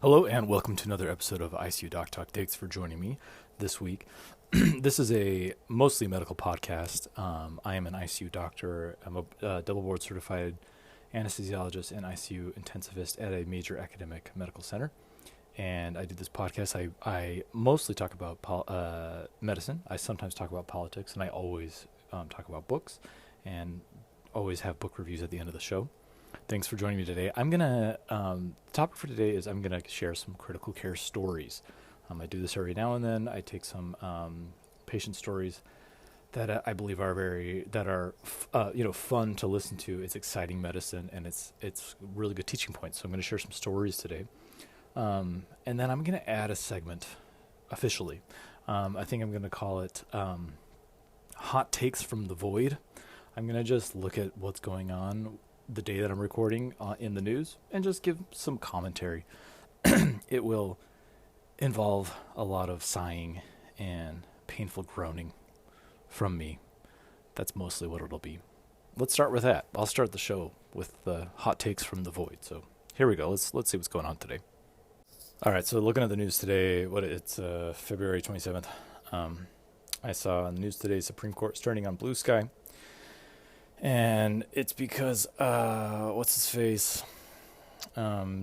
Hello and welcome to another episode of ICU Doc Talk. Thanks for joining me this week. This is a mostly medical podcast. I am an ICU doctor. I'm a double board certified anesthesiologist and ICU intensivist at a major academic medical center. And I do this podcast. I mostly talk about medicine. I sometimes talk about politics, and I always talk about books and always have book reviews at the end of the show. Thanks for joining me today. The topic for today is I'm going to share some critical care stories. I do this every now and then. I take some patient stories that I believe are fun to listen to. It's exciting medicine, and it's really good teaching points. So I'm going to share some stories today. And then I'm going to add a segment officially. I think I'm going to call it Hot Takes from the Void. I'm going to just look at what's going on the day that I'm recording in the news and just give some commentary. It will involve a lot of sighing and painful groaning from me. That's mostly what it'll be. Let's start with that. I'll start the show with the hot takes from the void. So here we go. Let's see what's going on today. All right. So looking at the news today, it's February 27th. I saw on the news today Supreme Court starting on blue sky. And it's because, what's his face?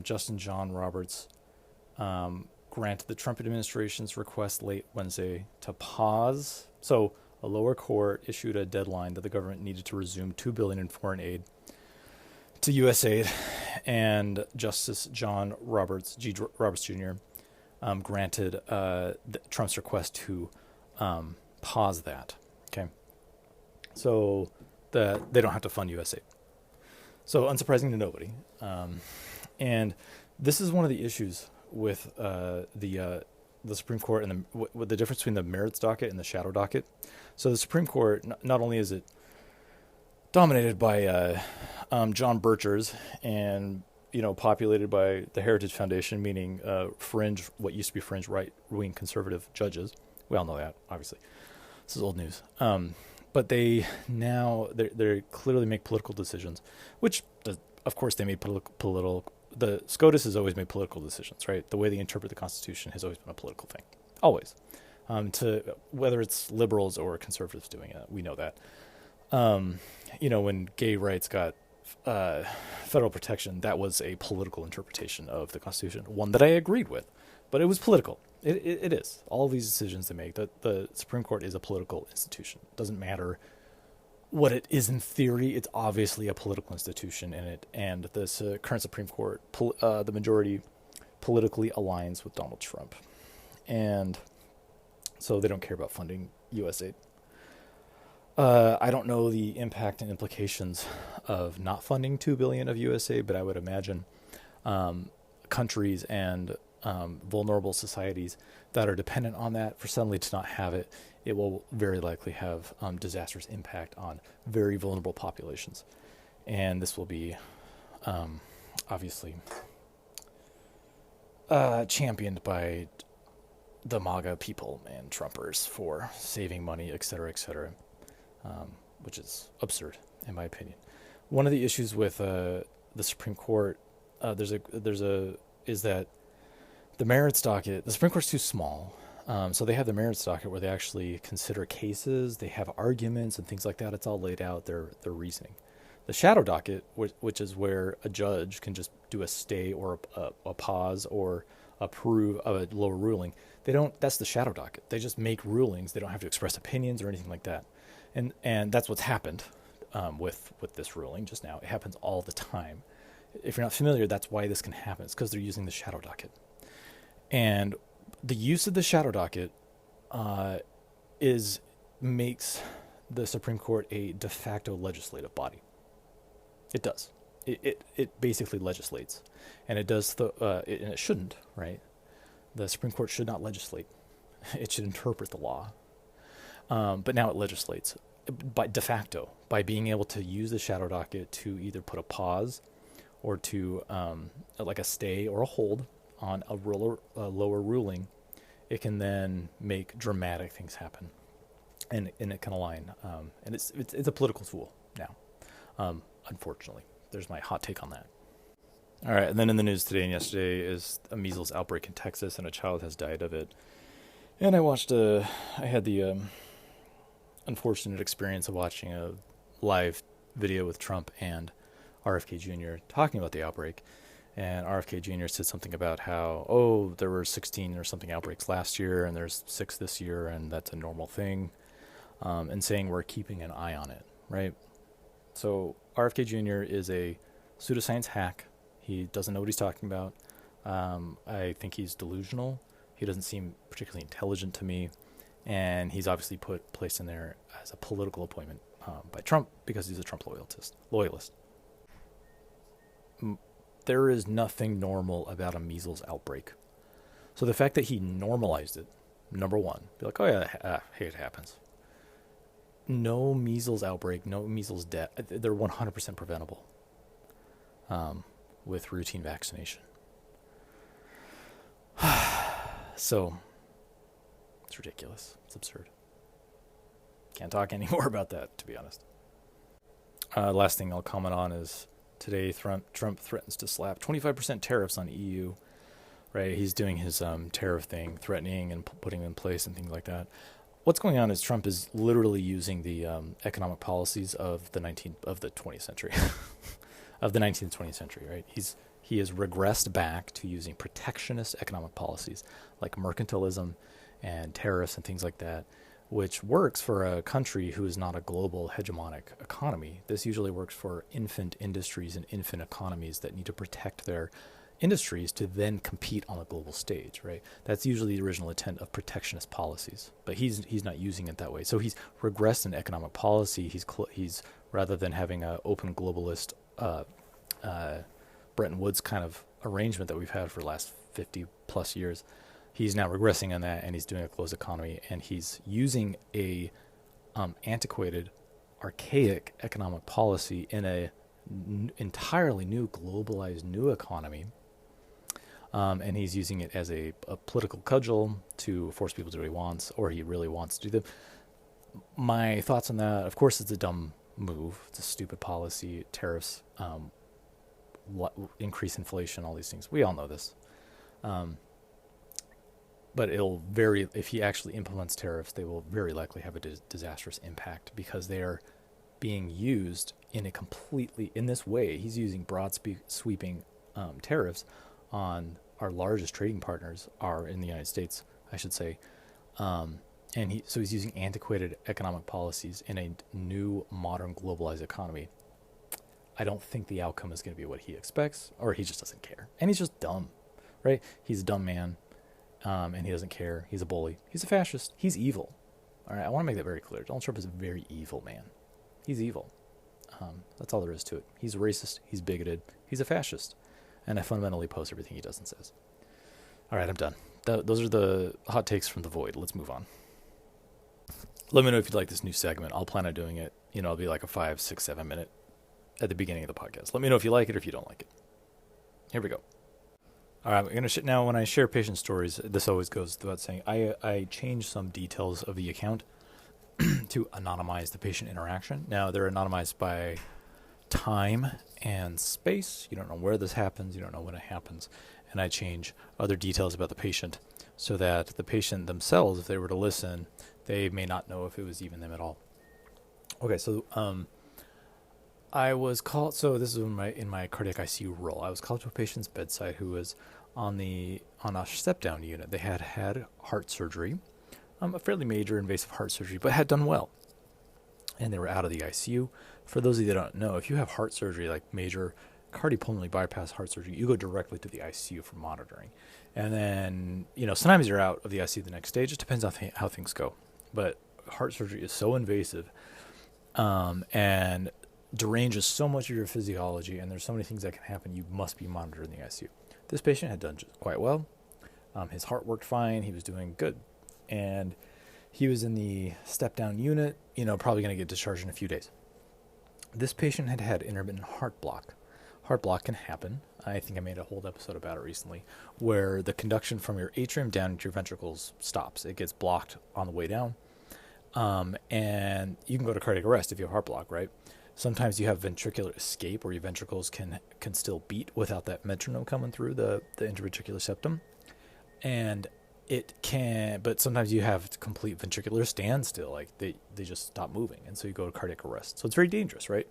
Justin John Roberts granted the Trump administration's request late Wednesday to pause. So a lower court issued a deadline that the government needed to resume $2 billion in foreign aid to USAID, and Justice John Roberts, Roberts Jr., granted Trump's request to pause that. Okay, so that they don't have to fund USAID. So unsurprising to nobody. And this is one of the issues with the Supreme Court and with the difference between the merits docket and the shadow docket. So the Supreme Court, not only is it dominated by John Birchers and populated by the Heritage Foundation, meaning what used to be fringe right-wing conservative judges. We all know that, obviously. This is old news. But they clearly make political decisions, which of course they made political. The SCOTUS has always made political decisions, right? The way they interpret the Constitution has always been a political thing, always. To whether it's liberals or conservatives doing it, we know that. When gay rights got federal protection, that was a political interpretation of the Constitution, one that I agreed with, but it was political. It is. All of these decisions they make, the Supreme Court is a political institution. It doesn't matter what it is in theory. It's obviously a political institution in it. And this current Supreme Court, the majority politically aligns with Donald Trump. And so they don't care about funding USAID. I don't know the impact and implications of not funding $2 billion of USAID, but I would imagine countries and vulnerable societies that are dependent on that, for suddenly to not have it, it will very likely have disastrous impact on very vulnerable populations. And this will be obviously championed by the MAGA people and Trumpers for saving money, et cetera, which is absurd in my opinion. One of the issues with the Supreme Court is that the merits docket, the Supreme Court's too small. So they have the merits docket where they actually consider cases, they have arguments and things like that. It's all laid out, their reasoning. The shadow docket, which is where a judge can just do a stay or a pause or approve of a lower ruling. That's the shadow docket. They just make rulings. They don't have to express opinions or anything like that. And that's what's happened with this ruling just now. It happens all the time. If you're not familiar, that's why this can happen. It's because they're using the shadow docket. And the use of the shadow docket makes the Supreme Court a de facto legislative body. It does. It basically legislates, and it does and it shouldn't, right? The Supreme Court should not legislate. It should interpret the law. But now it legislates by de facto by being able to use the shadow docket to either put a pause or to like a stay or a hold on a lower ruling. It can then make dramatic things happen, and it can align. And it's a political tool now. Unfortunately, there's my hot take on that. All right, and then in the news today and yesterday is a measles outbreak in Texas, and a child has died of it. And I had the unfortunate experience of watching a live video with Trump and RFK Jr. talking about the outbreak. And RFK Jr. said something about how, there were 16 or something outbreaks last year, and there's 6 this year, and that's a normal thing, and saying we're keeping an eye on it, right? So RFK Jr. is a pseudoscience hack. He doesn't know what he's talking about. I think he's delusional. He doesn't seem particularly intelligent to me. And he's obviously placed in there as a political appointment by Trump because he's a Trump loyalist. There is nothing normal about a measles outbreak. So the fact that he normalized it, number one, be like, hey, it happens. No measles outbreak, no measles death. They're 100% preventable with routine vaccination. So it's ridiculous. It's absurd. Can't talk anymore about that, to be honest. Last thing I'll comment on is today Trump threatens to slap 25% tariffs on EU. Right, he's doing his tariff thing, threatening and putting them in place and things like that. What's going on is Trump is literally using the economic policies of the 20th century, of the 19th and 20th century. Right, he has regressed back to using protectionist economic policies like mercantilism and tariffs and things like that, which works for a country who is not a global hegemonic economy. This usually works for infant industries and infant economies that need to protect their industries to then compete on the global stage, right? That's usually the original intent of protectionist policies, but he's not using it that way. So he's regressed in economic policy. He's rather than having an open globalist Bretton Woods kind of arrangement that we've had for the last 50 plus years, he's now regressing on that, and he's doing a closed economy, and he's using a antiquated, archaic economic policy in a entirely new, globalized, new economy. And he's using it as a political cudgel to force people to do what he wants, or he really wants to do them. My thoughts on that, of course, it's a dumb move. It's a stupid policy. Tariffs, increase inflation, all these things. We all know this. But if he actually implements tariffs, they will very likely have a disastrous impact because they are being used in this way. He's using broad sweeping tariffs on our largest trading partners are in the United States, I should say. And he's using antiquated economic policies in a new, modern, globalized economy. I don't think the outcome is going to be what he expects, or he just doesn't care. And he's just dumb, right? He's a dumb man, and he doesn't care. He's a bully. He's a fascist. He's evil. All right, I want to make that very clear. Donald Trump is a very evil man. He's evil. That's all there is to it. He's racist. He's bigoted. He's a fascist. And I fundamentally oppose everything he does and says. All right, I'm done. Those are the hot takes from the void. Let's move on. Let me know if you'd like this new segment. I'll plan on doing it. It'll be like a 5, 6, 7 minute at the beginning of the podcast. Let me know if you like it or if you don't like it. Here we go. All right, I'm going to now when I share patient stories, this always goes without saying, I change some details of the account to anonymize the patient interaction. Now, they're anonymized by time and space. You don't know where this happens. You don't know when it happens. And I change other details about the patient so that the patient themselves, if they were to listen, they may not know if it was even them at all. Okay, so I was called, so this is in my cardiac ICU role. I was called to a patient's bedside who was on a step-down unit. They had heart surgery, a fairly major invasive heart surgery, but had done well. And they were out of the ICU. For those of you that don't know, if you have heart surgery, like major cardiopulmonary bypass heart surgery, you go directly to the ICU for monitoring. And then, sometimes you're out of the ICU the next day. It just depends on how things go. But heart surgery is so invasive and deranges so much of your physiology, and there's so many things that can happen, you must be monitored in the ICU. This patient had done quite well. His heart worked fine. He was doing good. And he was in the step-down unit, probably going to get discharged in a few days. This patient had intermittent heart block. Heart block can happen. I think I made a whole episode about it recently, where the conduction from your atrium down into your ventricles stops. It gets blocked on the way down. And you can go to cardiac arrest if you have heart block, right? Sometimes you have ventricular escape, where your ventricles can still beat without that metronome coming through the intraventricular septum. And it can, but sometimes you have complete ventricular standstill, like they just stop moving, and so you go to cardiac arrest. So it's very dangerous, right?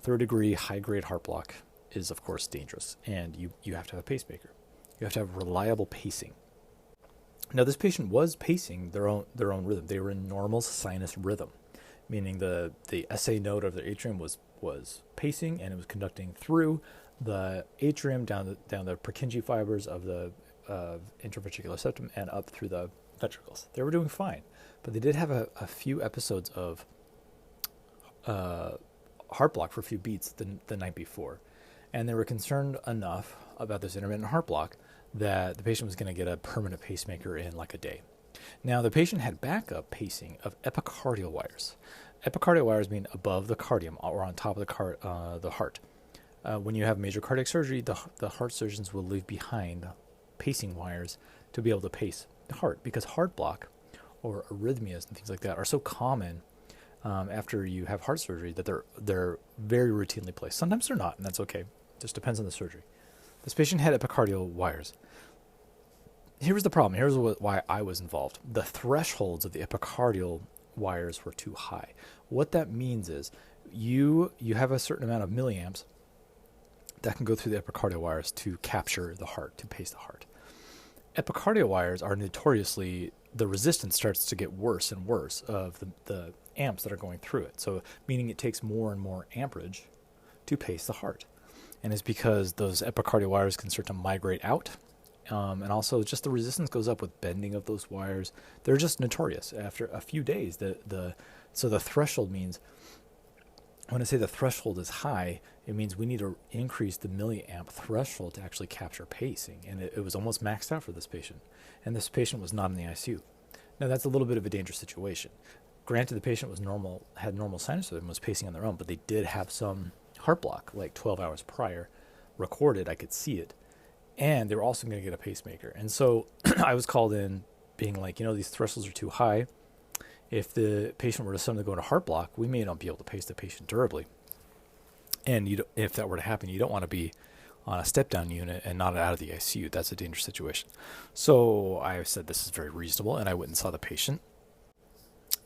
Third degree, high grade heart block is of course dangerous, and you have to have a pacemaker. You have to have reliable pacing. Now, this patient was pacing their own rhythm. They were in normal sinus rhythm, meaning the SA node of the atrium was pacing, and it was conducting through the atrium down the Purkinje fibers of the intraventricular septum and up through the ventricles. They were doing fine, but they did have a few episodes of heart block for a few beats the night before, and they were concerned enough about this intermittent heart block that the patient was going to get a permanent pacemaker in like a day. Now, the patient had backup pacing of epicardial wires. Epicardial wires mean above the cardium or on top of the heart. When you have major cardiac surgery, the heart surgeons will leave behind pacing wires to be able to pace the heart, because heart block or arrhythmias and things like that are so common after you have heart surgery that they're very routinely placed. Sometimes they're not, and that's okay. It just depends on the surgery. This patient had epicardial wires. Here's the problem. Here's why I was involved. The thresholds of the epicardial wires were too high. What that means is you have a certain amount of milliamps that can go through the epicardial wires to capture the heart, to pace the heart. Epicardial wires are notoriously, the resistance starts to get worse and worse of the amps that are going through it. So meaning it takes more and more amperage to pace the heart. And it's because those epicardial wires can start to migrate out. And also just the resistance goes up with bending of those wires. They're just notorious. After a few days, so the threshold means, when I say the threshold is high, it means we need to increase the milliamp threshold to actually capture pacing. And it was almost maxed out for this patient. And this patient was not in the ICU. Now, that's a little bit of a dangerous situation. Granted, the patient was normal, had normal sinus rhythm, was pacing on their own, but they did have some heart block, like 12 hours prior, recorded. I could see it. And they were also going to get a pacemaker. And so I was called in being like, these thresholds are too high. If the patient were to suddenly go into heart block, we may not be able to pace the patient durably. And if that were to happen, you don't want to be on a step-down unit and not out of the ICU. That's a dangerous situation. So I said this is very reasonable, and I went and saw the patient.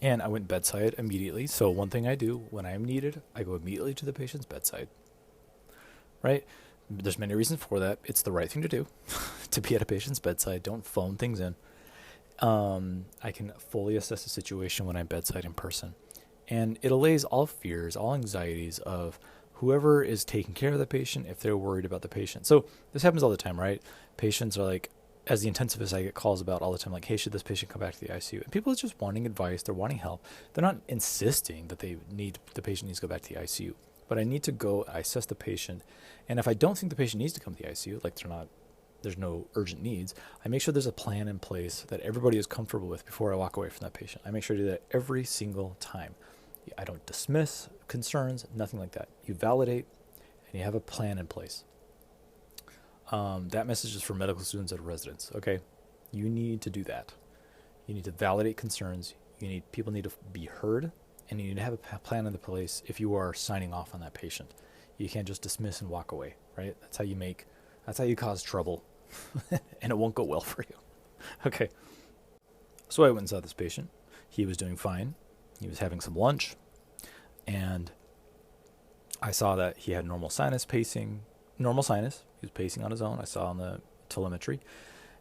And I went bedside immediately. So one thing I do when I am needed, I go immediately to the patient's bedside. Right? There's many reasons for that. It's the right thing to do, to be at a patient's bedside. Don't phone things in. I can fully assess the situation when I'm bedside in person. And it allays all fears, all anxieties of whoever is taking care of the patient, if they're worried about the patient. So this happens all the time, right? Patients are like, as the intensivist, I get calls about all the time, like, hey, should this patient come back to the ICU? And people are just wanting advice. They're wanting help. They're not insisting that the patient needs to go back to the ICU. But I need to go, I assess the patient. And if I don't think the patient needs to come to the ICU, like there's no urgent needs, I make sure there's a plan in place that everybody is comfortable with before I walk away from that patient. I make sure to do that every single time. I don't dismiss concerns, nothing like that. You validate, and you have a plan in place. That message is for medical students and residents, okay? You need to do that. You need to validate concerns. People need to be heard, and you need to have a plan in place if you are signing off on that patient. You can't just dismiss and walk away, right? That's how you cause trouble, and it won't go well for you. Okay. So I went and saw this patient. He was doing fine. He was having some lunch, and I saw that he had normal sinus. He was pacing on his own. I saw on the telemetry,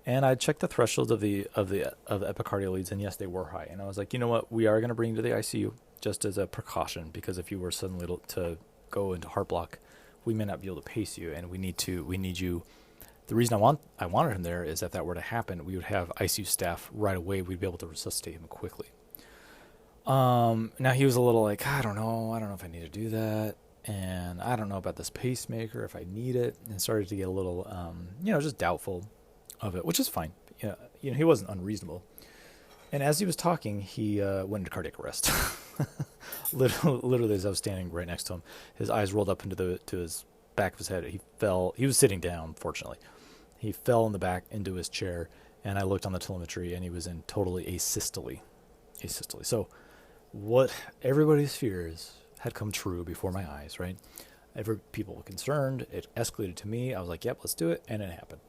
and I checked the thresholds of the epicardial leads, and yes, they were high. And I was like, you know what? We are going to bring you to the ICU just as a precaution, because if you were suddenly to go into heart block, we may not be able to pace you, and we need you. The reason I wanted him there is if that were to happen, we would have ICU staff right away. We'd be able to resuscitate him quickly. Now he was a little like, I don't know if I need to do that. And I don't know about this pacemaker, if I need it, and started to get a little, just doubtful of it, which is fine. He wasn't unreasonable. And as he was talking, he went into cardiac arrest. Literally, as I was standing right next to him, his eyes rolled up to his back of his head. He fell. He was sitting down, fortunately. He fell in the back into his chair, and I looked on the telemetry, and he was in totally asystole. So what everybody's fear is, had come true before my eyes, right? People were concerned. It escalated to me. I was like, yep, let's do it. And it happened.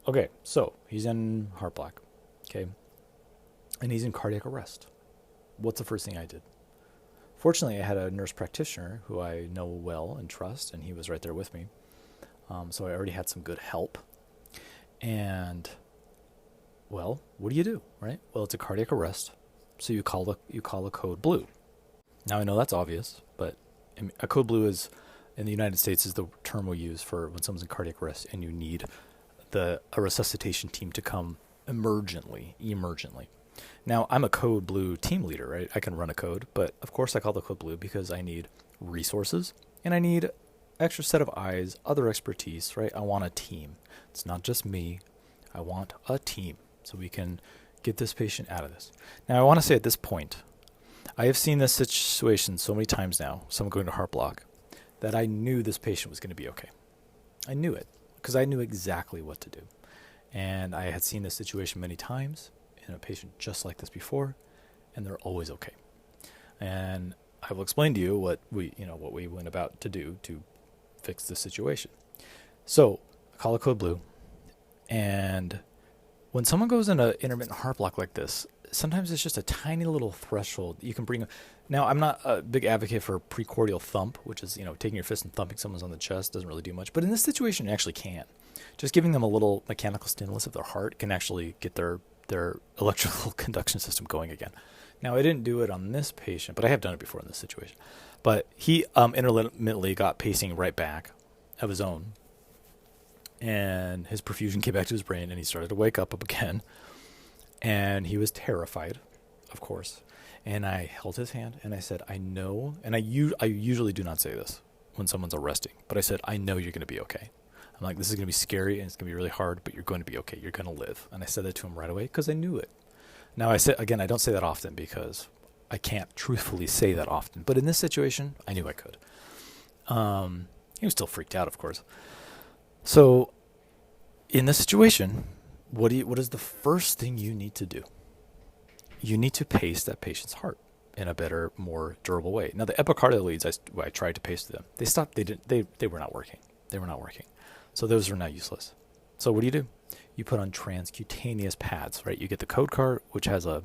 Okay, so he's in heart block. Okay. And he's in cardiac arrest. What's the first thing I did? Fortunately, I had a nurse practitioner who I know well and trust, and he was right there with me. So I already had some good help. And, well, what do? Right? Well, it's a cardiac arrest. So you call a code blue. Now I know that's obvious, but a code blue is, in the United States, is the term we use for when someone's in cardiac arrest and you need a resuscitation team to come emergently. Now, I'm a code blue team leader, right? I can run a code, but of course I call the code blue because I need resources and I need extra set of eyes, other expertise, right? I want a team. It's not just me. I want a team so we can get this patient out of this. Now, I want to say at this point, I have seen this situation so many times now, someone going to heart block, that I knew this patient was going to be okay. I knew it because I knew exactly what to do. And I had seen this situation many times in a patient just like this before, and they're always okay. And I will explain to you what we went about to do to fix this situation. So I call a code blue, and when someone goes into intermittent heart block like this, sometimes it's just a tiny little threshold you can bring. Now, I'm not a big advocate for precordial thump, which is, taking your fist and thumping someone's on the chest doesn't really do much. But in this situation, it actually can. Just giving them a little mechanical stimulus of their heart can actually get their electrical conduction system going again. Now, I didn't do it on this patient, but I have done it before in this situation. But he intermittently got pacing right back of his own. And his perfusion came back to his brain, and he started to wake up again. And he was terrified, of course. And I held his hand, and I said, I know, and I usually do not say this when someone's arresting, but I said, I know you're going to be okay. I'm like, this is going to be scary, and it's going to be really hard, but you're going to be okay. You're going to live. And I said that to him right away because I knew it. Now, I don't say that often because I can't truthfully say that often. But in this situation, I knew I could. He was still freaked out, of course. So in this situation, what is the first thing you need to do? You need to pace that patient's heart in a better, more durable way. Now, the epicardial leads, I tried to pace them. They stopped. They were not working. They were not working. So those are now useless. So what do? You put on transcutaneous pads, right? You get the code card, which has a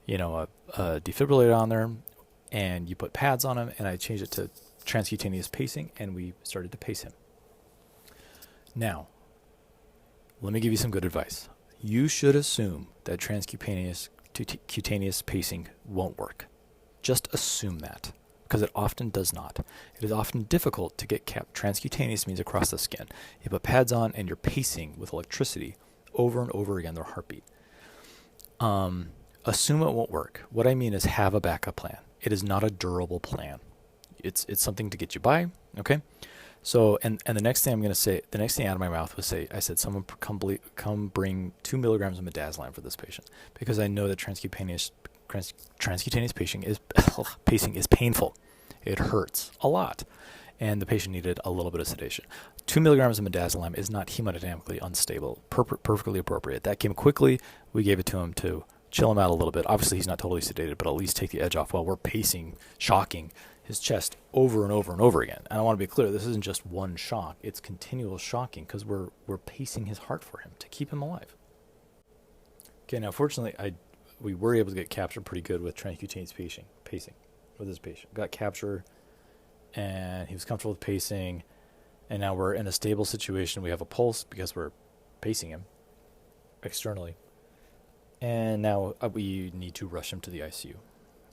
defibrillator on there, and you put pads on him, and I changed it to transcutaneous pacing, and we started to pace him. Now, let me give you some good advice. You should assume that transcutaneous pacing won't work. Just assume that, because it often does not. It is often difficult to get transcutaneous means across the skin. You put pads on and you're pacing with electricity over and over again their heartbeat. Assume it won't work. What I mean is have a backup plan. It is not a durable plan. It's something to get you by, okay? So, and the next thing I'm going to say, the next thing out of my mouth was I said, someone come bring 2 milligrams of midazolam for this patient, because I know that transcutaneous pacing is painful. It hurts a lot, and the patient needed a little bit of sedation. 2 milligrams of midazolam is not hemodynamically unstable, perfectly appropriate. That came quickly. We gave it to him to chill him out a little bit. Obviously, he's not totally sedated, but at least take the edge off while we're pacing, shocking his chest over and over and over again. And I want to be clear, this isn't just one shock. It's continual shocking because we're pacing his heart for him to keep him alive. Okay, now fortunately, we were able to get captured pretty good with transcutaneous pacing with this patient. Got captured, and he was comfortable with pacing, and now we're in a stable situation. We have a pulse because we're pacing him externally. And now we need to rush him to the ICU.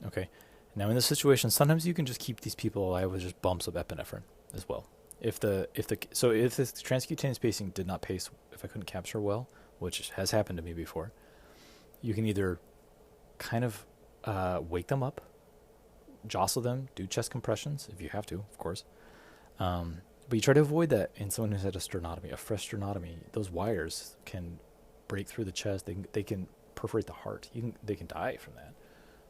Okay. Now in this situation, sometimes you can just keep these people alive with just bumps of epinephrine as well. If the transcutaneous pacing did not pace, if I couldn't capture well, which has happened to me before, you can either kind of wake them up, jostle them, do chest compressions if you have to, of course. But you try to avoid that in someone who's had a sternotomy, a fresh sternotomy. Those wires can break through the chest. They can perforate the heart. They can die from that.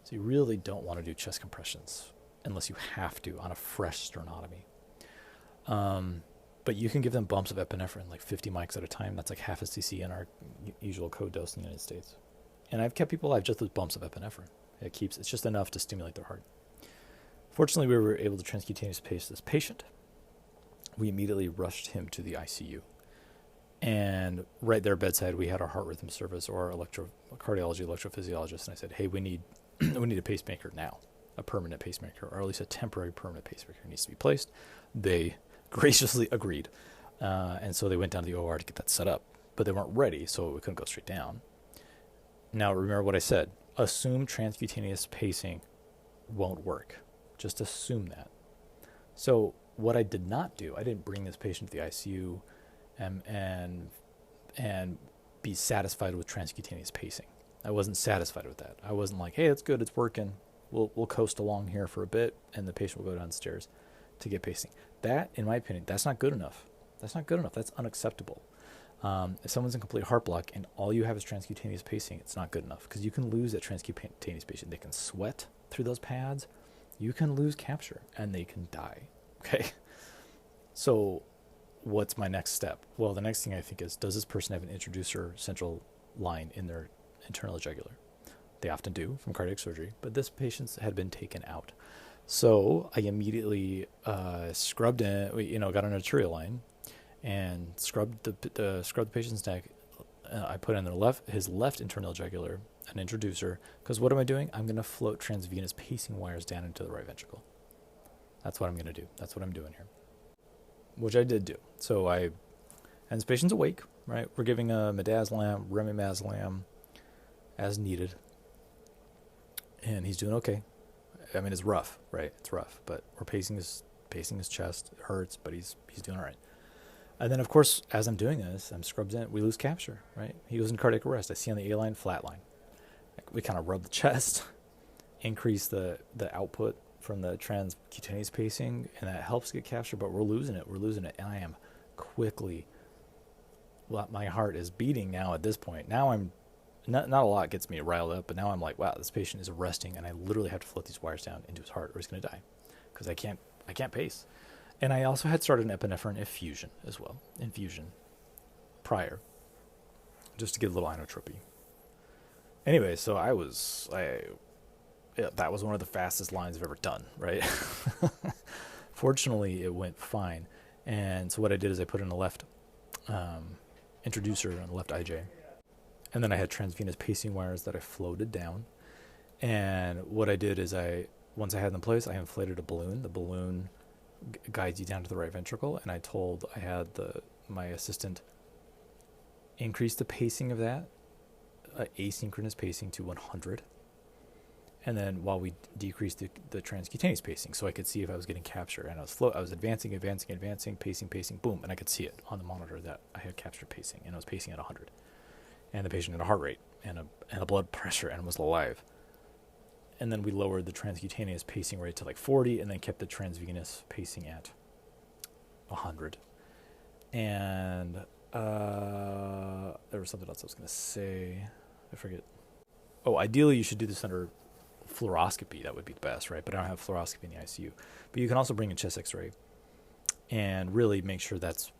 So you really don't want to do chest compressions unless you have to on a fresh sternotomy. But you can give them bumps of epinephrine, like 50 mics at a time. That's like half a cc in our usual code dose in the United States. And I've kept people alive just with bumps of epinephrine. It's just enough to stimulate their heart. Fortunately, we were able to transcutaneous pace this patient. We immediately rushed him to the ICU. And right there bedside, we had our heart rhythm service or our cardiology electrophysiologist. And I said, hey, we need a pacemaker now, a permanent pacemaker, or at least a temporary permanent pacemaker needs to be placed. They graciously agreed. And so they went down to the OR to get that set up. But they weren't ready, so we couldn't go straight down. Now, remember what I said. Assume transcutaneous pacing won't work. Just assume that. So what I did not do, I didn't bring this patient to the ICU and be satisfied with transcutaneous pacing. I wasn't satisfied with that. I wasn't like, hey, it's good, it's working. We'll coast along here for a bit, and the patient will go downstairs to get pacing. That, in my opinion, that's not good enough. That's not good enough. That's unacceptable. If someone's in complete heart block and all you have is transcutaneous pacing, it's not good enough because you can lose that transcutaneous pacing. They can sweat through those pads. You can lose capture and they can die. Okay. So what's my next step? Well, the next thing I think is, does this person have an introducer central line in their internal ejacular? They often do from cardiac surgery, but this patient had been taken out. So I immediately scrubbed in, got an arterial line and scrubbed the patient's neck. I put in his left internal ejacular, an introducer, because what am I doing? I'm going to float transvenous pacing wires down into the right ventricle. That's what I'm going to do. That's what I'm doing here, which I did do. So and this patient's awake, right? We're giving a midazolam, remimazolam as needed, and he's doing okay. I mean, it's rough, right? It's rough, but we're pacing his chest. It hurts, but he's doing all right. And then, of course, as I'm doing this, I'm scrubbed in. We lose capture, right? He goes in cardiac arrest. I see on the A line, flat line. We kind of rub the chest, increase the output from the transcutaneous pacing, and that helps get capture, but we're losing it. And I am quickly, my heart is beating now at this point. Now I'm, not a lot gets me riled up, but now I'm like, wow, this patient is arresting, and I literally have to float these wires down into his heart or he's going to die because I can't pace. And I also had started an epinephrine infusion as well, prior, just to get a little inotropy. Anyway, so that was one of the fastest lines I've ever done, right? Fortunately, it went fine. And so what I did is I put in a left introducer on the left IJ. And then I had transvenous pacing wires that I floated down. And what I did is once I had them in place, I inflated a balloon. The balloon guides you down to the right ventricle. And I had my assistant increase the pacing of that, asynchronous pacing to 100. And then while we decreased the transcutaneous pacing, so I could see if I was getting capture. And I was advancing, pacing, boom. And I could see it on the monitor that I had captured pacing. And I was pacing at 100. And the patient had a heart rate and a blood pressure and was alive. And then we lowered the transcutaneous pacing rate to like 40 and then kept the transvenous pacing at 100. And there was something else I was going to say. I forget. Oh, ideally you should do this under fluoroscopy. That would be the best, right? But I don't have fluoroscopy in the ICU. But you can also bring a chest x-ray and really make sure that's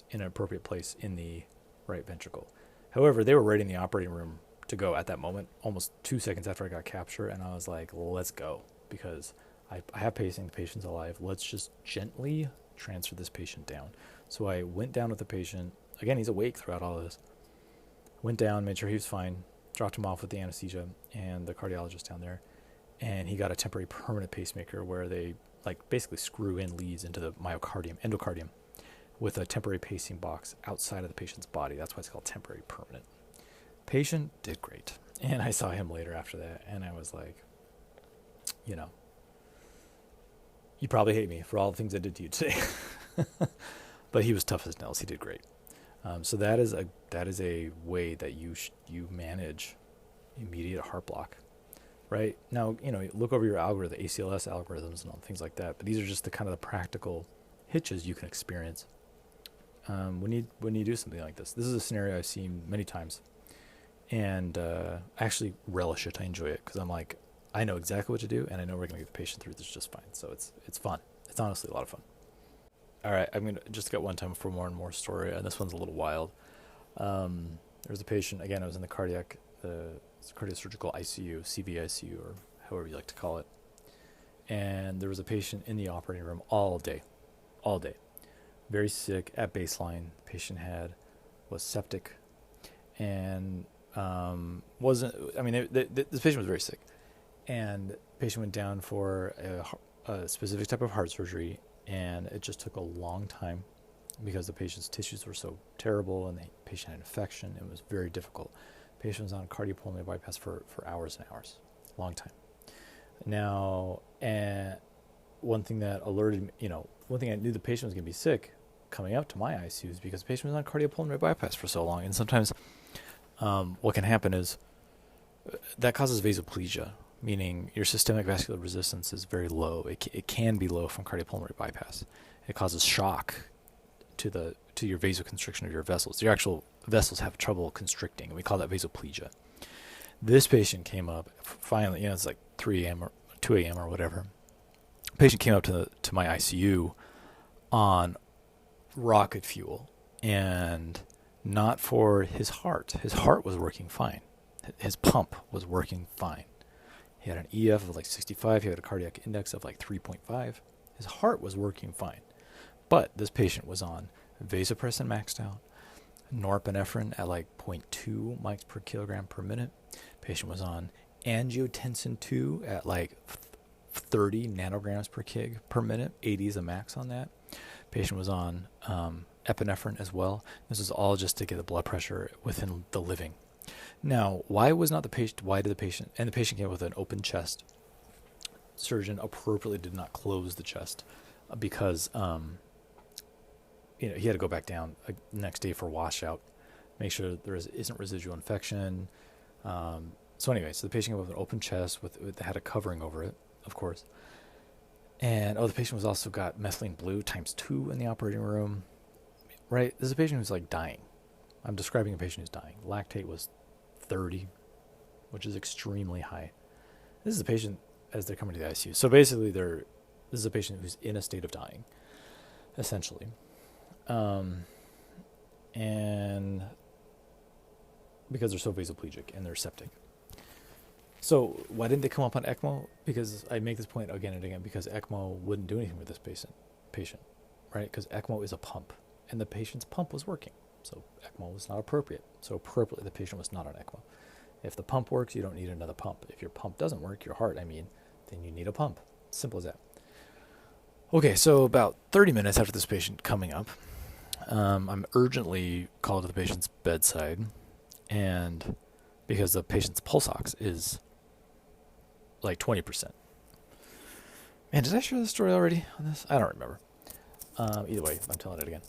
in an appropriate place in the right ventricle. However, they were right in the operating room to go at that moment, almost 2 seconds after I got capture, and I was like, let's go, because I have pacing, the patient's alive. Let's just gently transfer this patient down. So I went down with the patient. Again, he's awake throughout all of this. Went down, made sure he was fine, dropped him off with the anesthesia and the cardiologist down there, and he got a temporary permanent pacemaker where they basically screw in leads into the endocardium, with a temporary pacing box outside of the patient's body. That's why it's called temporary permanent. Patient did great. And I saw him later after that, and I was like, you probably hate me for all the things I did to you today. But he was tough as nails. He did great. So that is a way that you manage immediate heart block. Right? Now, look over your algorithm, the ACLS algorithms and all things like that. But these are just the kind of the practical hitches you can experience when you do something like this. This is a scenario I've seen many times, and I actually relish it. I enjoy it because I'm like, I know exactly what to do, and I know we're going to get the patient through this just fine. So it's fun. It's honestly a lot of fun. All right, I'm going to just get one time for more and more story, and this one's a little wild. There was a patient, again, I was in the cardiac surgical ICU, CVICU, or however you like to call it. and there was a patient in the operating room all day, very sick at baseline. The patient was septic, and this patient was very sick, and the patient went down for a specific type of heart surgery, and it just took a long time because the patient's tissues were so terrible and the patient had infection. It was very difficult. The patient was on cardiopulmonary bypass for hours and hours, long time. Now, one thing that alerted me, one thing I knew the patient was going to be sick coming up to my ICU is because the patient was on cardiopulmonary bypass for so long. And sometimes what can happen is that causes vasoplegia, meaning your systemic vascular resistance is very low. It can be low from cardiopulmonary bypass. It causes shock to your vasoconstriction of your vessels. Your actual vessels have trouble constricting. We call that vasoplegia. This patient came up finally, it's like 3 a.m. or 2 a.m. or whatever. Patient came up to my ICU on rocket fuel, and not for his heart. His heart was working fine. His pump was working fine. He had an EF of like 65. He had a cardiac index of like 3.5. His heart was working fine. But this patient was on vasopressin maxed out, norepinephrine at like 0.2 mics per kilogram per minute. Patient was on angiotensin 2 at like 30 nanograms per kg per minute. 80 is a max on that. Patient was on epinephrine as well. This is all just to get the blood pressure within the living. Now, why did the patient, and the patient came with an open chest. Surgeon appropriately did not close the chest because he had to go back down next day for washout, make sure there isn't residual infection. So the patient came with an open chest had a covering over it, of course. And the patient was also got methylene blue ×2 in the operating room, right? This is a patient who's like dying. I'm describing a patient who's dying. Lactate was 30, which is extremely high. This is a patient as they're coming to the ICU. So basically this is a patient who's in a state of dying, essentially. And because they're so vasoplegic and they're septic. So why didn't they come up on ECMO? Because I make this point again and again, because ECMO wouldn't do anything with this patient, right? Because ECMO is a pump, and the patient's pump was working. So ECMO was not appropriate. So appropriately, the patient was not on ECMO. If the pump works, you don't need another pump. If your pump doesn't work, then you need a pump. Simple as that. Okay, so about 30 minutes after this patient coming up, I'm urgently called to the patient's bedside, and because the patient's pulse ox is like 20%. Man, did I share this story already on this? I don't remember. Either way, I'm telling it again.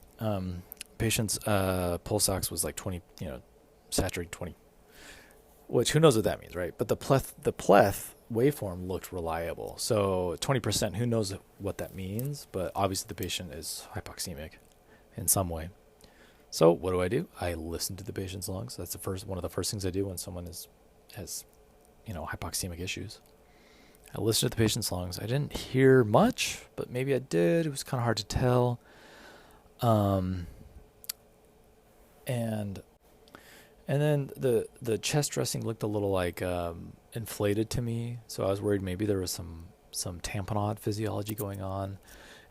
Patient's pulse ox was like 20, saturated 20, which who knows what that means, right? But the pleth waveform looked reliable. So 20%, who knows what that means? But obviously the patient is hypoxemic in some way. So what do? I listen to the patient's lungs. That's one of the first things I do when someone has hypoxemic issues. I listened to the patient's lungs. I didn't hear much, but maybe I did. It was kind of hard to tell. And then the chest dressing looked a little like inflated to me, so I was worried maybe there was some tamponade physiology going on.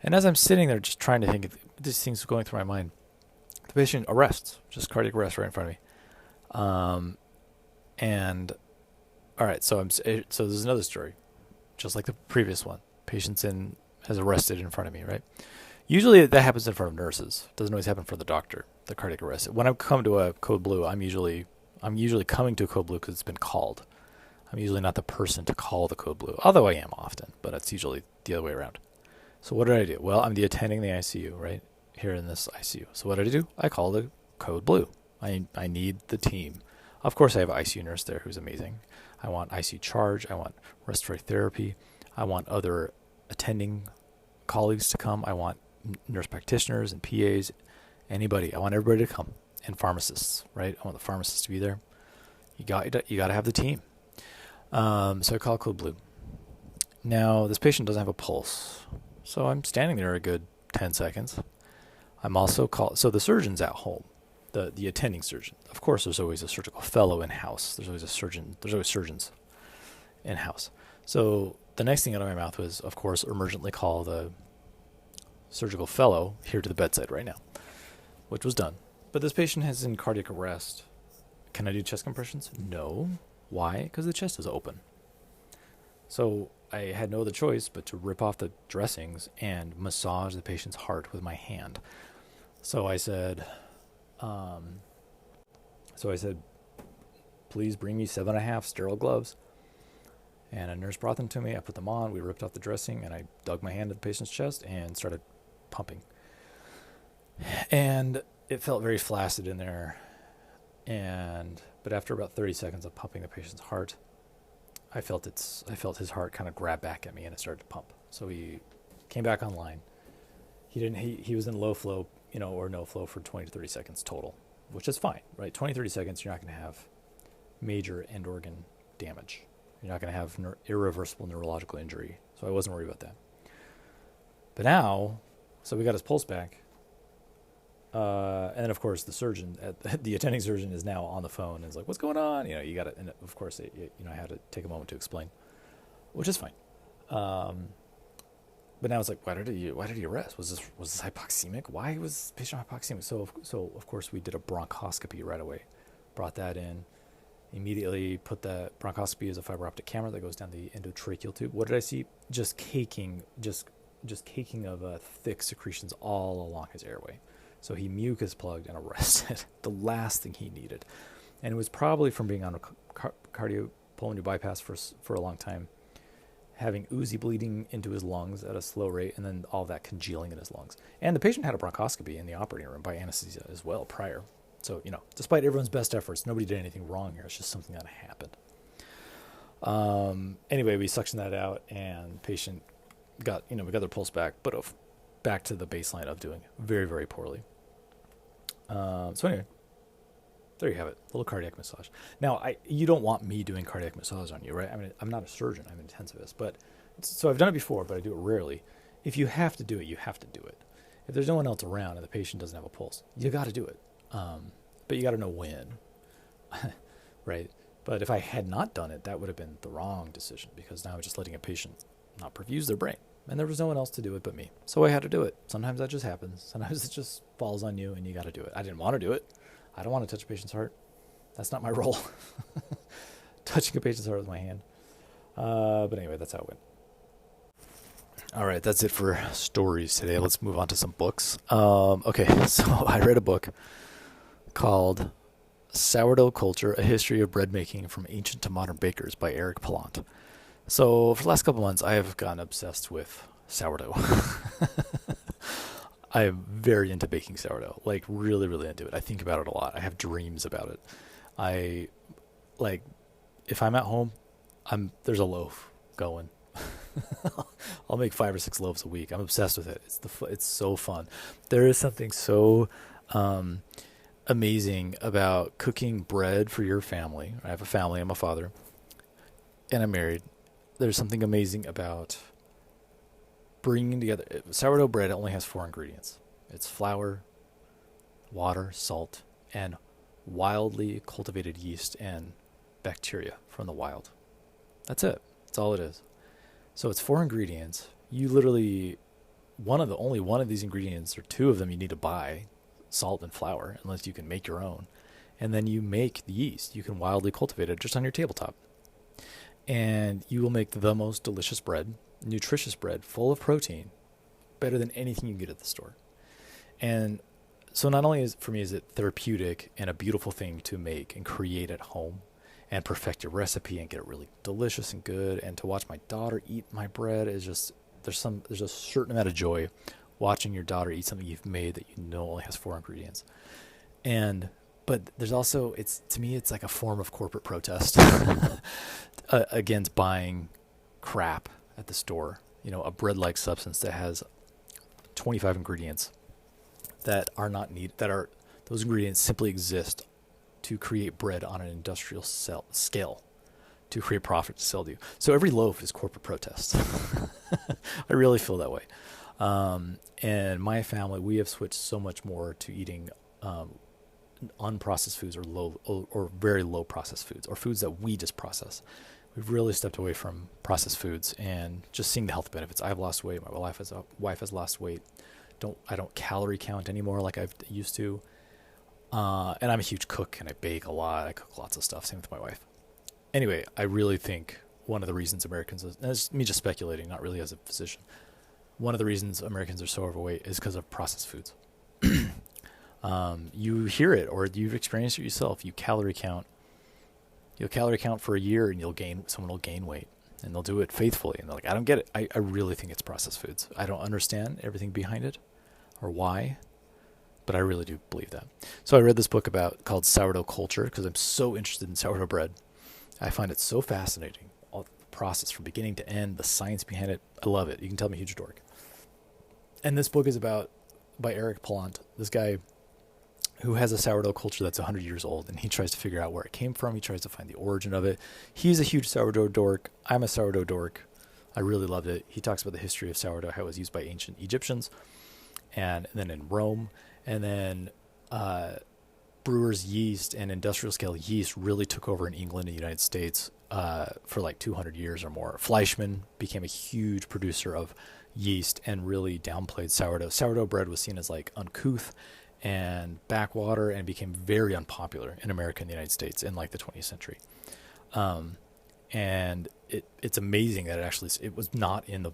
And as I'm sitting there just trying to think of these things going through my mind, the patient arrests, just cardiac arrest right in front of me. And all right, so there's another story, just like the previous one. Patient's has arrested in front of me, right? Usually that happens in front of nurses. It doesn't always happen for the doctor, the cardiac arrest. When I come to a code blue, I'm usually coming to a code blue because it's been called. I'm usually not the person to call the code blue, although I am often, but it's usually the other way around. So what did I do? Well, I'm the attending the ICU, right, here in this ICU. So what did I do? I called the code blue. I need the team. Of course, I have an ICU nurse there who's amazing. I want ICU charge. I want respiratory therapy. I want other attending colleagues to come. I want nurse practitioners and PAs, anybody. I want everybody to come, and pharmacists, right? I want the pharmacists to be there. You got to have the team. So I call code blue. Now this patient doesn't have a pulse, so I'm standing there a good 10 seconds. I'm also called. So the surgeon's at home, the attending surgeon. Of course, there's always a surgical fellow in house. There's always a surgeon. There's always surgeons in house. So the next thing out of my mouth was, of course, emergently call the surgical fellow here to the bedside right now, which was done. But this patient is in cardiac arrest. Can I do chest compressions? No. Why? Because the chest is open. So I had no other choice but to rip off the dressings and massage the patient's heart with my hand. So I said, please bring me 7.5 sterile gloves. And a nurse brought them to me. I put them on. We ripped off the dressing, and I dug my hand to the patient's chest and started pumping. And it felt very flaccid in there. But after about 30 seconds of pumping the patient's heart, I felt his heart kind of grab back at me, and it started to pump. So he came back online. He was in low flow, or no flow for 20 to 30 seconds total, which is fine, right? 20, 30 seconds, you're not going to have major end organ damage. You're not going to have irreversible neurological injury. So I wasn't worried about that. But now, so we got his pulse back. And then, of course, the surgeon, the attending surgeon, is now on the phone and is like, "What's going on?" You got to, and of course, I had to take a moment to explain, which is fine. But now it's like, why did he arrest? Was this hypoxemic? Why was the patient hypoxemic? So of course we did a bronchoscopy right away, brought that in, immediately put that bronchoscopy as a fiber optic camera that goes down the endotracheal tube. What did I see? Just caking of thick secretions all along his airway. So he mucus plugged and arrested, the last thing he needed. And it was probably from being on a cardiopulmonary bypass for a long time, having oozy bleeding into his lungs at a slow rate, and then all that congealing in his lungs. And the patient had a bronchoscopy in the operating room by anesthesia as well prior. So, despite everyone's best efforts, nobody did anything wrong here. It's just something that happened. Anyway, we suctioned that out, and patient got, we got their pulse back, but back to the baseline of doing very, very poorly. So anyway, there you have it, a little cardiac massage. Now, you don't want me doing cardiac massage on you, right? I mean, I'm not a surgeon, I'm an intensivist, so I've done it before, but I do it rarely. If you have to do it, you have to do it. If there's no one else around and the patient doesn't have a pulse, you got to do it. But you got to know when, right? But if I had not done it, that would have been the wrong decision, because now I'm just letting a patient not perfuse their brain. And there was no one else to do it but me. So I had to do it. Sometimes that just happens. Sometimes it just falls on you and you got to do it. I didn't want to do it. I don't want to touch a patient's heart. That's not my role. Touching a patient's heart with my hand. But anyway, that's how it went. All right, that's it for stories today. Let's move on to some books. Okay, so I read a book called Sourdough Culture, A History of Bread Making from Ancient to Modern Bakers by Eric Pallant. So for the last couple months, I have gotten obsessed with sourdough. I am very into baking sourdough, like really, really into it. I think about it a lot. I have dreams about it. If I'm at home, there's a loaf going. I'll make 5 or 6 loaves a week. I'm obsessed with it. It's so fun. There is something so amazing about cooking bread for your family. I have a family. I'm a father, and I'm married. There's something amazing about bringing together. Sourdough bread only has 4 ingredients. It's flour, water, salt, and wildly cultivated yeast and bacteria from the wild. That's it. That's all it is. So it's 4 ingredients. You literally, only one of these ingredients, or 2 of them, you need to buy, salt and flour, unless you can make your own. And then you make the yeast. You can wildly cultivate it just on your tabletop. And you will make the most delicious bread, nutritious bread, full of protein, better than anything you can get at the store. And so not only is it therapeutic and a beautiful thing to make and create at home and perfect your recipe and get it really delicious and good, and to watch my daughter eat my bread is just, there's a certain amount of joy watching your daughter eat something you've made that you know only has 4 ingredients. But there's also, to me, it's like a form of corporate protest against buying crap at the store. A bread-like substance that has 25 ingredients that are not needed. Those ingredients simply exist to create bread on an industrial scale, to create profit to sell to you. So every loaf is corporate protest. I really feel that way. And my family, we have switched so much more to eating unprocessed foods or very low processed foods, or foods that we just process. we've really stepped away from processed foods and just seeing the health benefits. I've lost weight. My wife has lost weight. I don't calorie count anymore like I used to. And I'm a huge cook and I bake a lot. I cook lots of stuff. Same with my wife. Anyway, I really think one of the reasons Americans, and it's me just speculating, not really as a physician, one of the reasons Americans are so overweight is because of processed foods. You hear it or you've experienced it yourself. You'll calorie count for a year and someone will gain weight and they'll do it faithfully. And they're like, I don't get it. I really think it's processed foods. I don't understand everything behind it or why, but I really do believe that. So I read this book called Sourdough Culture because I'm so interested in sourdough bread. I find it so fascinating. All the process from beginning to end, the science behind it. I love it. You can tell I'm a huge dork. And this book is by Eric Pallant, this guy who has a sourdough culture that's 100 years old, and he tries to figure out where it came from. He tries to find the origin of it. He's a huge sourdough dork. I'm a sourdough dork. I really loved it. He talks about the history of sourdough, how it was used by ancient Egyptians, and then in Rome, and then brewers' yeast and industrial scale yeast really took over in England and the United States for like 200 years or more. Fleischmann became a huge producer of yeast and really downplayed sourdough. Sourdough bread was seen as like uncouth and backwater and became very unpopular in America and the United States in like the 20th century. And it's amazing that it was not in the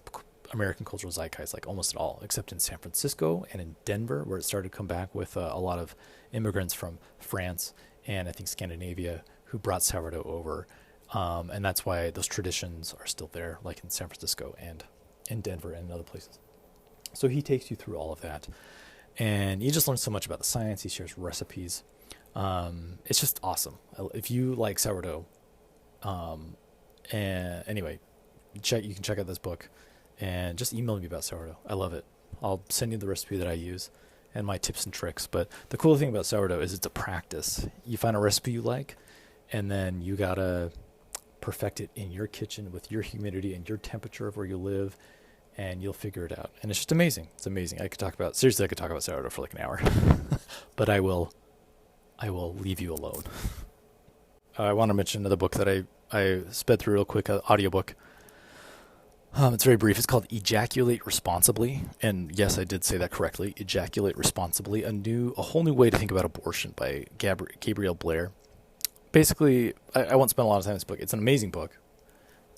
American cultural zeitgeist like almost at all, except in San Francisco and in Denver, where it started to come back with a lot of immigrants from France and I think Scandinavia who brought sourdough over. And that's why those traditions are still there, like in San Francisco and in Denver and in other places. So he takes you through all of that. And you just learn so much about the science. He shares recipes. It's just awesome. If you like sourdough, and anyway, you can check out this book and just email me about sourdough. I love it. I'll send you the recipe that I use and my tips and tricks. But the cool thing about sourdough is it's a practice. You find a recipe you like, and then you gotta perfect it in your kitchen with your humidity and your temperature of where you live, and you'll figure it out. And it's just amazing. It's amazing. I could talk about sourdough for like an hour, but I will leave you alone. I want to mention another book that I sped through real quick, an audiobook. It's very brief. It's called Ejaculate Responsibly. And yes, I did say that correctly. Ejaculate Responsibly, a whole new way to think about abortion by Gabrielle Blair. Basically, I won't spend a lot of time in this book. It's an amazing book.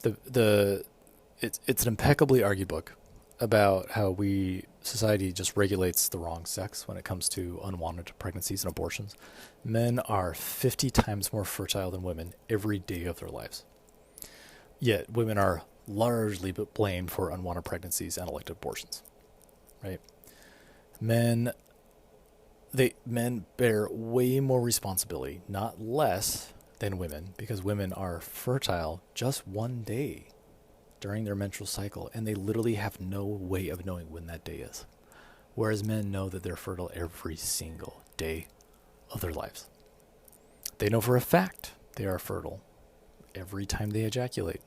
It's an impeccably argued book about how society just regulates the wrong sex when it comes to unwanted pregnancies and abortions. Men are 50 times more fertile than women every day of their lives. Yet women are largely blamed for unwanted pregnancies and elective abortions. Right? Men bear way more responsibility, not less than women, because women are fertile just one day during their menstrual cycle, and they literally have no way of knowing when that day is. Whereas men know that they're fertile every single day of their lives. They know for a fact they are fertile every time they ejaculate.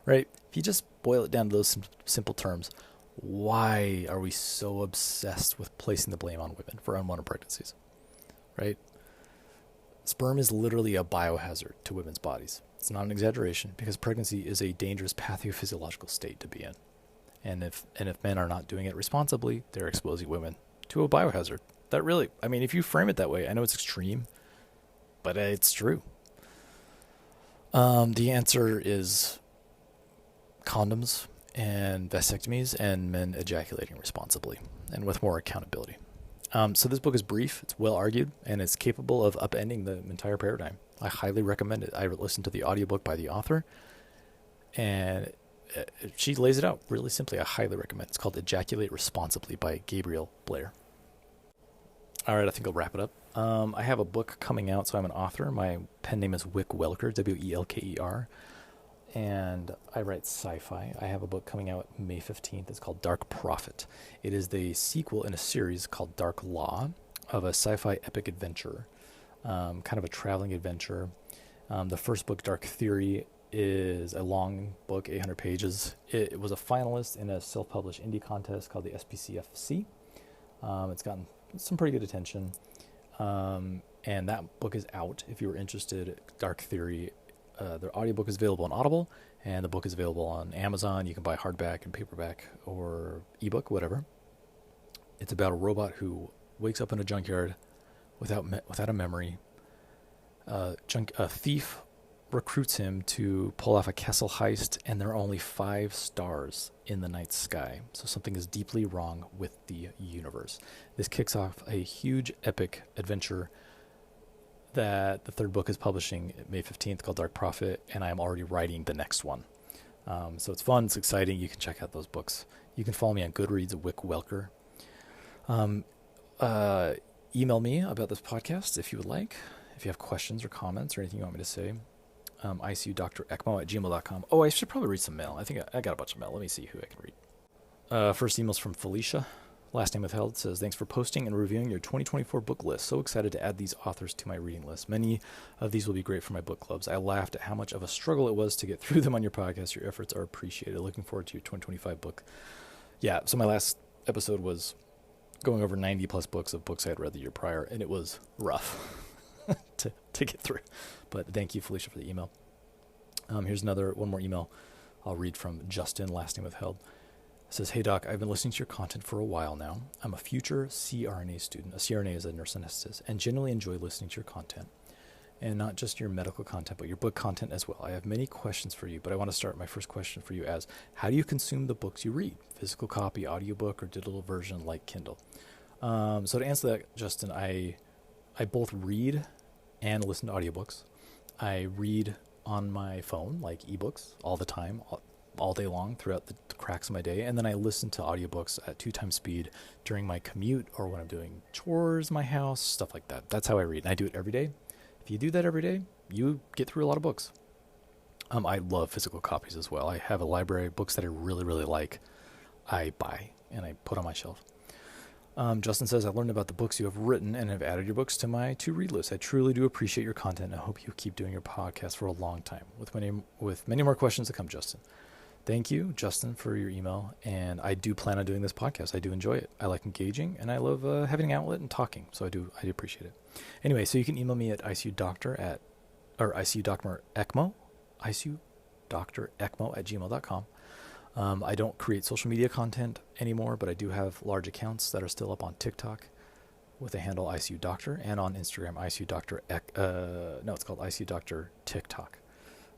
Right? If you just boil it down to those simple terms, why are we so obsessed with placing the blame on women for unwanted pregnancies? Right? Sperm is literally a biohazard to women's bodies. It's not an exaggeration, because pregnancy is a dangerous pathophysiological state to be in. And if men are not doing it responsibly, they're exposing women to a biohazard. That really, if you frame it that way, I know it's extreme, but it's true. The answer is condoms and vasectomies and men ejaculating responsibly and with more accountability. So this book is brief, it's well argued, and it's capable of upending the entire paradigm. I highly recommend it. I listened to the audiobook by the author, and she lays it out really simply. I highly recommend it. It's called Ejaculate Responsibly by Gabrielle Blair. All right, I think I'll wrap it up. I have a book coming out, so I'm an author. My pen name is Wick Welker, Welker, and I write sci-fi. I have a book coming out May 15th. It's called Dark Prophet. It is the sequel in a series called Dark Law of a sci-fi epic adventure, kind of a traveling adventure. The first book, Dark Theory, is a long book, 800 pages. It was a finalist in a self-published indie contest called the SPCFC. It's gotten some pretty good attention. And that book is out if you were interested. Dark Theory their audiobook is available on Audible, and the book is available on Amazon. You can buy hardback and paperback or ebook, whatever. It's about a robot who wakes up in a junkyard without a memory. A thief recruits him to pull off a Kessel heist, and there are only 5 stars in the night sky. So something is deeply wrong with the universe. This kicks off a huge epic adventure that the 3rd book is publishing May 15th called Dark Prophet, and I am already writing the next one. So it's fun, it's exciting. You can check out those books. You can follow me on Goodreads, Wick Welker. Email me about this podcast if you would like. If you have questions or comments or anything you want me to say. ICUDrECMO@gmail.com. Oh, I should probably read some mail. I think I got a bunch of mail. Let me see who I can read. First email's from Felicia. Last name withheld. It says, thanks for posting and reviewing your 2024 book list. So excited to add these authors to my reading list. Many of these will be great for my book clubs. I laughed at how much of a struggle it was to get through them on your podcast. Your efforts are appreciated. Looking forward to your 2025 book. Yeah, so my last episode was going over 90 plus books of books I had read the year prior, and it was rough to get through. But thank you, Felicia, for the email. Here's one more email I'll read from Justin, last name withheld. It says, hey doc, I've been listening to your content for a while now. I'm a future CRNA student. A CRNA is a nurse anesthetist, and generally enjoy listening to your content. And not just your medical content, but your book content as well. I have many questions for you, but I want to start my first question for you as, how do you consume the books you read? Physical copy, audiobook, or digital version like Kindle? So to answer that, Justin, I both read and listen to audiobooks. I read on my phone, like ebooks, all the time, all day long throughout the cracks of my day. And then I listen to audiobooks at 2 times speed during my commute or when I'm doing chores in my house, stuff like that. That's how I read. And I do it every day. If you do that every day, you get through a lot of books. I love physical copies as well. I have a library of books that I really, really like. I buy and I put on my shelf. Justin says, I learned about the books you have written and have added your books to my to-read list. I truly do appreciate your content. I hope you keep doing your podcast for a long time. With many more questions to come, Justin. Thank you, Justin, for your email. And I do plan on doing this podcast. I do enjoy it. I like engaging, and I love having an outlet and talking. So I do appreciate it. Anyway, so you can email me at ICUDoctorECMO@gmail.com. I don't create social media content anymore, but I do have large accounts that are still up on TikTok with the handle ICU Doctor, and on Instagram, ICU Doctor. It's called ICU Doctor TikTok.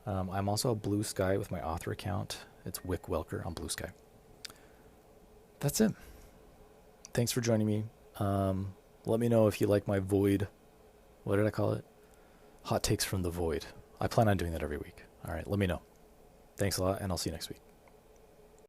I'm also on Blue Sky with my author account. It's Wick Welker on Blue Sky. That's it. Thanks for joining me. Let me know if you like my void. What did I call it? Hot takes from the void. I plan on doing that every week. All right, let me know. Thanks a lot, and I'll see you next week.